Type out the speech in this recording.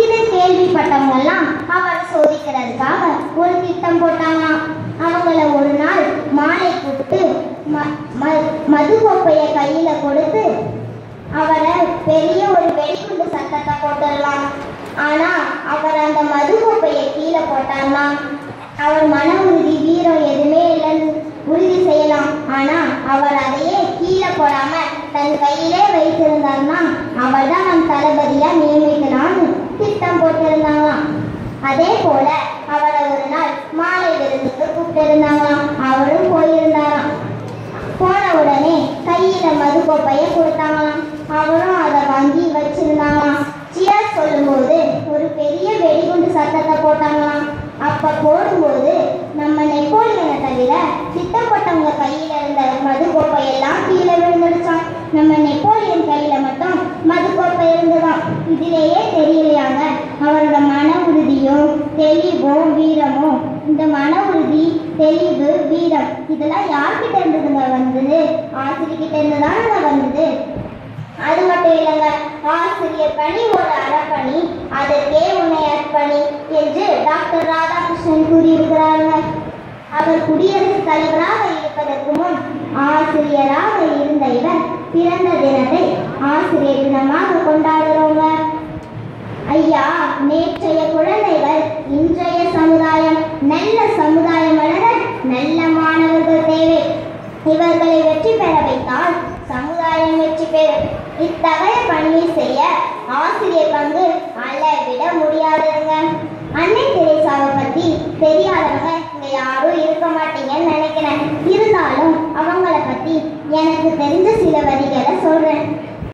இதை கேள்விப்பட்டவங்க எல்லாம் அவரை சோதிக்கிறதுக்காக ஒரு திட்டம் போட்டாங்களாம். அவங்கள ஒரு நாள் மாலை கூப்பிட்டு மது கோப்பையை கையில கொடுத்து அவரை பெரிய ஒரு வெடிகுண்டு சத்தத்தை போட்டுடலாம். ஆனா அவர் அந்த மது கோப்பையை கீழே போட்டார்னா அவர் மன உறுதி வீரம் எதுவுமே இல்லைன்னு உறுதி செய்யலாம். ஆனா அவர் அதையே கீழே போடாம தன் கையிலே வைத்திருந்தார்னா அவர் தான் நம் தளபதியா நியமிக்கலாம்னு திட்டம் போட்டிருந்தாங்களாம். அதே போல அவரை ஒரு நாள் மாலை விருந்துக்கு கூப்பிட்டு இருந்தாங்களாம். அவரும் போயிருந்தாராம். போன உடனே கையில மது கோப்பையை கொடுத்தாங்களாம். அவரும் அதை வாங்கி வச்சிருந்தாங்களாம். சியர் சொல்லும்போது ஒரு பெரிய வெடிகுண்டு சத்தத்தை போட்டாங்களாம். அப்ப போடும்போது நம்ம நெப்போலியனை தவிர திட்டம் போட்டவங்க கையில இருந்த மது கோப்பையெல்லாம் கீழே விழுந்துடுச்சான். நம்ம நெப்போலியன் கையில மட்டும் மது கோப்பை இருந்துதான். இதிலேயே தெரியலையாங்க அவரோட மன உறுதியும் தெளிவும் வீரமும். இந்த மன உறுதி, தெளிவு, வீரம் இதெல்லாம் யார்கிட்ட இருந்ததுங்க வந்தது? ஆசிரியர்கிட்ட இருந்துதானங்க வந்தது. அது மட்டும் இல்லைங்க, ஆசிரியர் பணி ஒரு அறப்பணி, அதற்கே உன்னை அர்ப்பணி என்று டாக்டர் ராதாகிருஷ்ணன் கூறியிருக்கிறாருங்க. அவர் குடியரசுத் தலைவராக இருப்பதற்கு முன் ஆசிரியராக இருந்த இவர் பிறந்த தினத்தை ஆசிரியர் தினமாக கொண்டாடுறோங்க. ஐயா, நேற்றைய குழந்தைகள் இன்றைய சமுதாயம். நல்ல சமுதாயம் வளர நல்ல மாணவர்கள் தேவை. இவர்களை வெற்றி பெற வைத்தால் சமுதாயம் வெற்றி பெறும். இத்தகைய பணியை செய்ய ஆசிரியர் பங்கு அளவிட முடியாதுங்க. அன்னை தெரேசாவை பத்தி தெரியாதவங்க